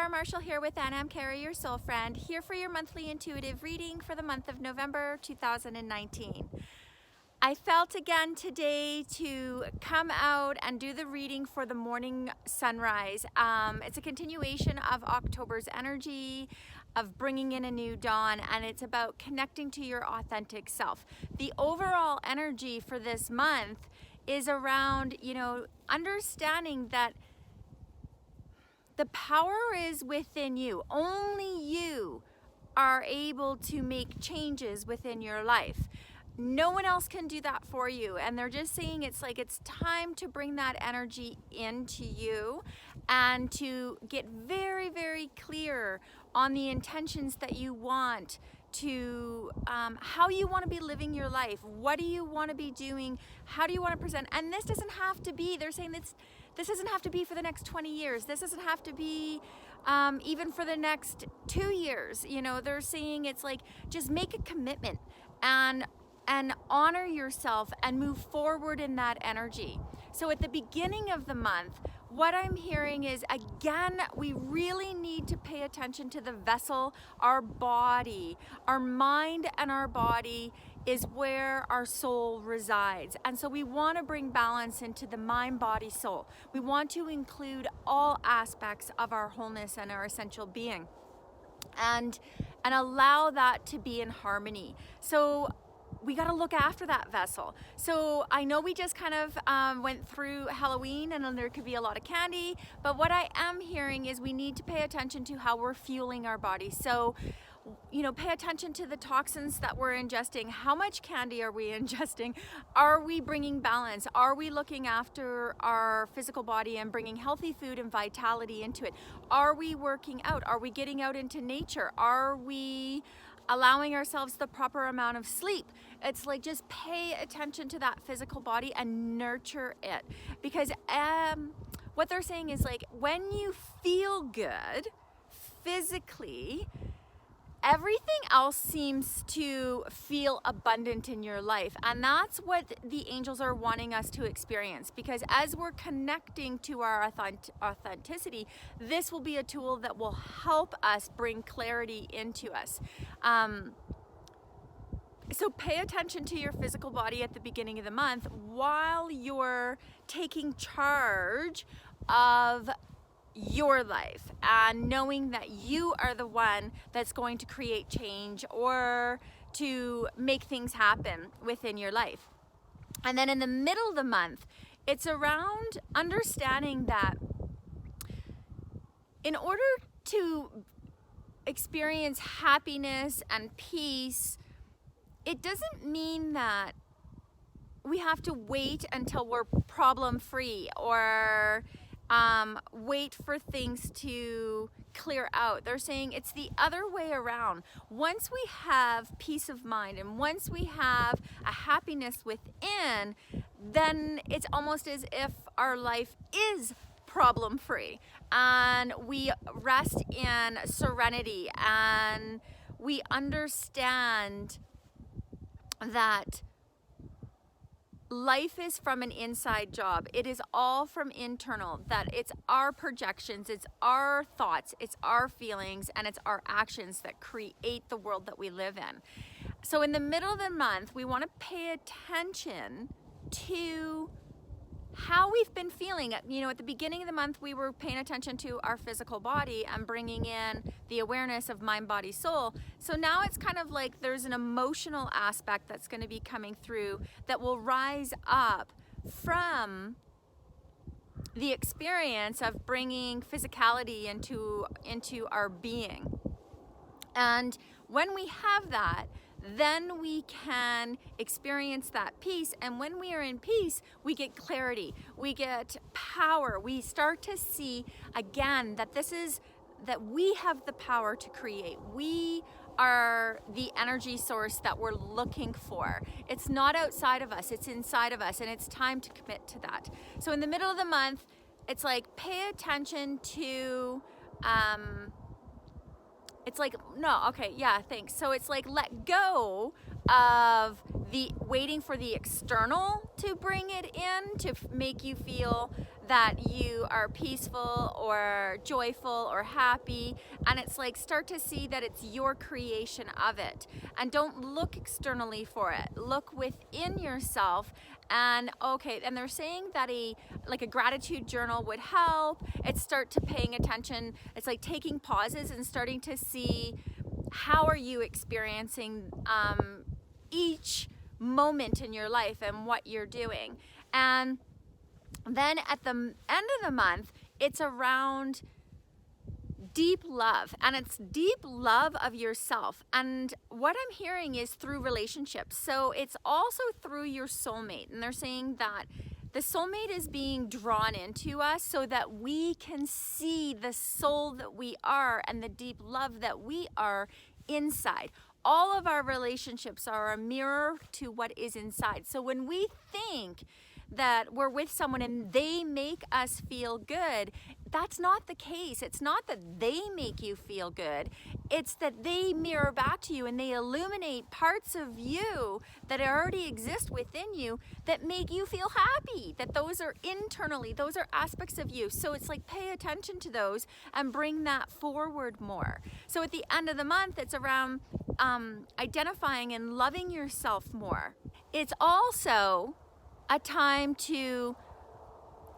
Cara Marshall here with Anam, Cara, your soul friend, here for your monthly intuitive reading for the month of November 2019. I felt again today to come out and do the reading for the morning sunrise. It's a continuation of October's energy, of bringing in a new dawn, and it's about connecting to your authentic self. The overall energy for this month is around, understanding that the power is within you. Only you are able to make changes within your life. No one else can do that for you. And they're just saying it's time to bring that energy into you and to get very, very clear on the intentions that you want to, how you want to be living your life. What do you want to be doing? How do you want to present? And this doesn't have to be, they're saying this doesn't have to be for the next 20 years. This doesn't have to be even for the next 2 years. They're saying it's like, just make a commitment and honor yourself and move forward in that energy. So at the beginning of the month, what I'm hearing is, again, we really need to pay attention to the vessel, our body. Our mind and our body is where our soul resides. And so we want to bring balance into the mind, body, soul. We want to include all aspects of our wholeness and our essential being and allow that to be in harmony. So we got to look after that vessel. So I know we just kind of went through Halloween and then there could be a lot of candy, but what I am hearing is we need to pay attention to how we're fueling our body. So, pay attention to the toxins that we're ingesting. How much candy are we ingesting? Are we bringing balance? Are we looking after our physical body and bringing healthy food and vitality into it? Are we working out? Are we getting out into nature? Are we allowing ourselves the proper amount of sleep? It's like, just pay attention to that physical body and nurture it. Because what they're saying is, like, when you feel good physically, everything else seems to feel abundant in your life. And that's what the angels are wanting us to experience. Because as we're connecting to our authenticity, this will be a tool that will help us bring clarity into us. So pay attention to your physical body at the beginning of the month while you're taking charge of your life and knowing that you are the one that's going to create change or to make things happen within your life. And then in the middle of the month, it's around understanding that in order to experience happiness and peace, it doesn't mean that we have to wait until we're problem-free or wait for things to clear out. They're saying it's the other way around. Once we have peace of mind and once we have a happiness within, then it's almost as if our life is problem-free and we rest in serenity and we understand that life is from an inside job. It is all from internal, that it's our projections, it's our thoughts, it's our feelings, and it's our actions that create the world that we live in. So in the middle of the month, we want to pay attention to how we've been feeling. At the beginning of the month, we were paying attention to our physical body and bringing in the awareness of mind, body, soul. So now it's kind of like there's an emotional aspect that's going to be coming through that will rise up from the experience of bringing physicality into our being. And when we have that, then we can experience that peace. And when we are in peace, we get clarity, we get power. We start to see again that that we have the power to create. We are the energy source that we're looking for. It's not outside of us, it's inside of us, and it's time to commit to that. So in the middle of the month, it's like, pay attention to it's like, no, okay, yeah, thanks. So it's like, let go of the waiting for the external to bring it in to make you feel that you are peaceful or joyful or happy. And it's like, start to see that it's your creation of it, and don't look externally for it. Look within yourself. And okay, and they're saying that a gratitude journal would help. It's start to paying attention. It's like taking pauses and starting to see how are you experiencing each moment in your life and what you're doing. And then at the end of the month, it's around deep love, and it's deep love of yourself. And what I'm hearing is through relationships. So it's also through your soulmate. And they're saying that the soulmate is being drawn into us so that we can see the soul that we are and the deep love that we are inside. All of our relationships are a mirror to what is inside. So when we think that we're with someone and they make us feel good, that's not the case. It's not that they make you feel good. It's that they mirror back to you and they illuminate parts of you that already exist within you that make you feel happy, that those are internally, those are aspects of you. So it's like, pay attention to those and bring that forward more. So at the end of the month, it's around identifying and loving yourself more. It's also a time to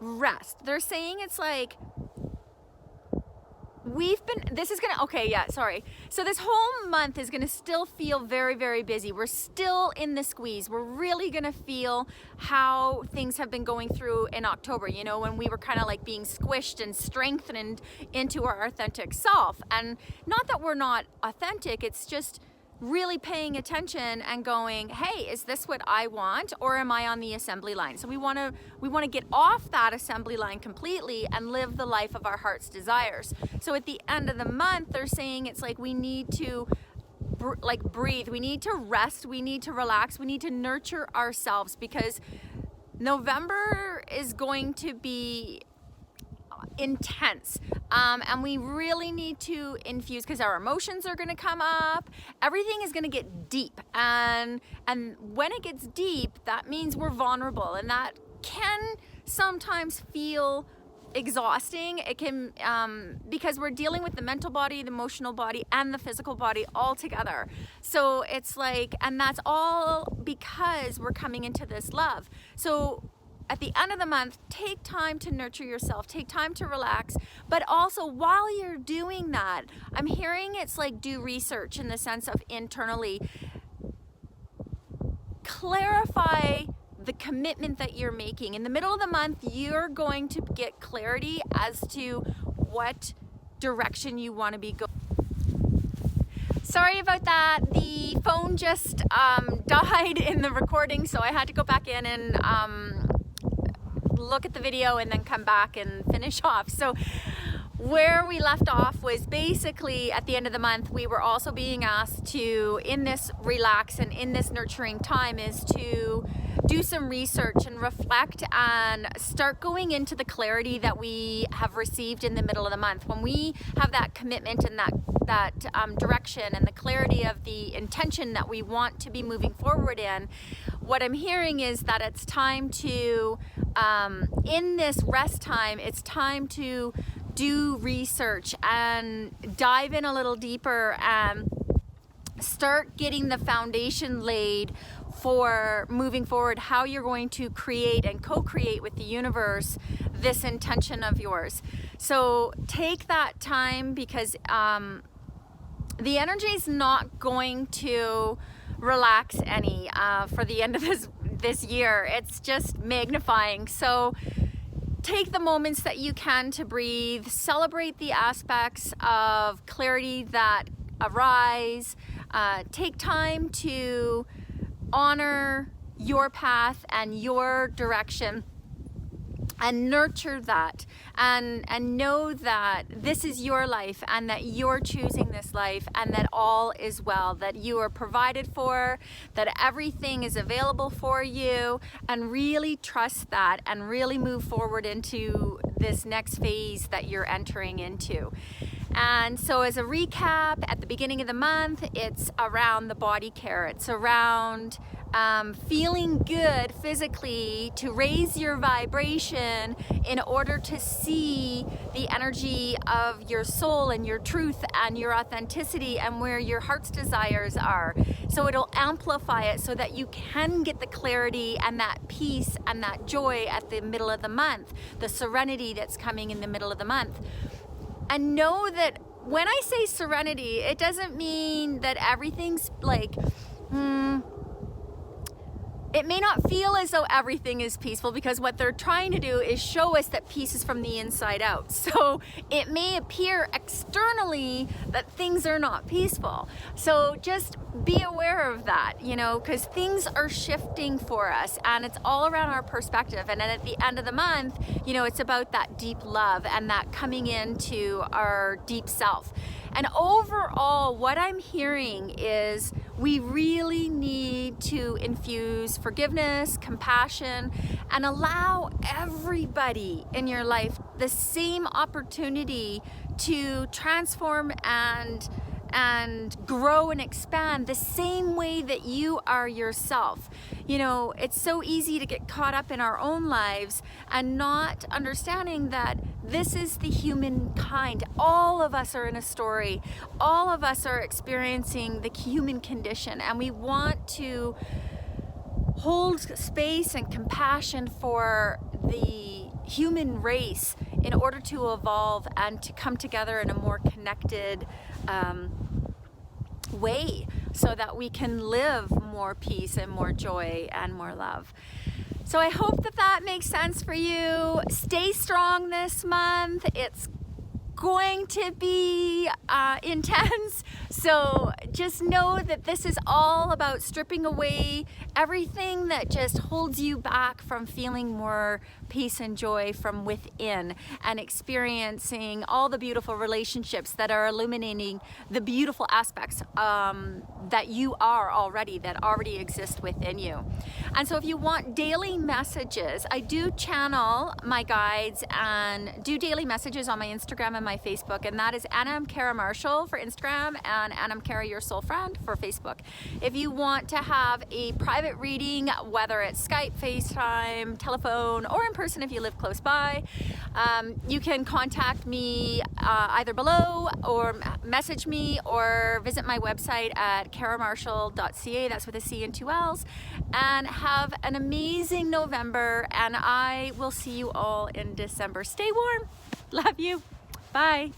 rest. They're saying it's like, so this whole month is gonna still feel very, very busy. We're still in the squeeze. We're really gonna feel how things have been going through in October, you know, when we were kind of like being squished and strengthened into our authentic self. And not that we're not authentic, it's just really paying attention and going, hey, is this what I want, or am I on the assembly line? So we want to get off that assembly line completely and live the life of our heart's desires. So at the end of the month, they're saying it's like we need to breathe, we need to rest, we need to relax, we need to nurture ourselves, because November is going to be intense, and we really need to infuse, because our emotions are going to come up. Everything is going to get deep, and when it gets deep, that means we're vulnerable, and that can sometimes feel exhausting. It can because we're dealing with the mental body, the emotional body, and the physical body all together. So it's like, and that's all because we're coming into this love. So at the end of the month, take time to nurture yourself, take time to relax, but also while you're doing that, I'm hearing it's like do research in the sense of internally clarify the commitment that you're making. In the middle of the month, you're going to get clarity as to what direction you want to be going. Sorry about that. The phone just died in the recording, so I had to go back in and look at the video and then come back and finish off. So where we left off was basically at the end of the month, we were also being asked to, in this relax and in this nurturing time, is to do some research and reflect and start going into the clarity that we have received in the middle of the month. When we have that commitment and that direction and the clarity of the intention that we want to be moving forward in, what I'm hearing is that it's time to, in this rest time, it's time to do research and dive in a little deeper and start getting the foundation laid for moving forward, how you're going to create and co-create with the universe this intention of yours. So take that time, because the energy is not going to relax any for the end of this year. It's just magnifying. So take the moments that you can to breathe, celebrate the aspects of clarity that arise, take time to honor your path and your direction and nurture that, and know that this is your life and that you're choosing this life and that all is well, that you are provided for, that everything is available for you, and really trust that and really move forward into this next phase that you're entering into. And so as a recap, at the beginning of the month, it's around the body care. It's around feeling good physically to raise your vibration in order to see the energy of your soul and your truth and your authenticity and where your heart's desires are. So it'll amplify it so that you can get the clarity and that peace and that joy at the middle of the month, the serenity that's coming in the middle of the month. And know that when I say serenity, it doesn't mean that everything's like, it may not feel as though everything is peaceful, because what they're trying to do is show us that peace is from the inside out. So it may appear externally that things are not peaceful. So just be aware of that, you know, because things are shifting for us and it's all around our perspective. And then at the end of the month, you know, it's about that deep love and that coming into our deep self. And overall, what I'm hearing is we really need to infuse forgiveness, compassion, and allow everybody in your life the same opportunity to transform and grow and expand the same way that you are yourself. You know, it's so easy to get caught up in our own lives and not understanding that this is the humankind. All of us are in a story. All of us are experiencing the human condition, and we want to hold space and compassion for the human race in order to evolve and to come together in a more connected way, so that we can live more peace and more joy and more love. So I hope that that makes sense for you. Stay strong this month. It's going to be intense, so just know that this is all about stripping away everything that just holds you back from feeling more peace and joy from within and experiencing all the beautiful relationships that are illuminating the beautiful aspects that you are already, that already exist within you. And so if you want daily messages, I do channel my guides and do daily messages on my Instagram and my Facebook, and that is Anam Cara Marshall for Instagram and Anam Cara Your Soul Friend for Facebook. If you want to have a private reading, whether it's Skype, FaceTime, telephone, or in person if you live close by, you can contact me either below or message me or visit my website at caramarshall.ca. That's with a C and 2 L's. And have an amazing November, and I will see you all in December. Stay warm. Love you. Bye.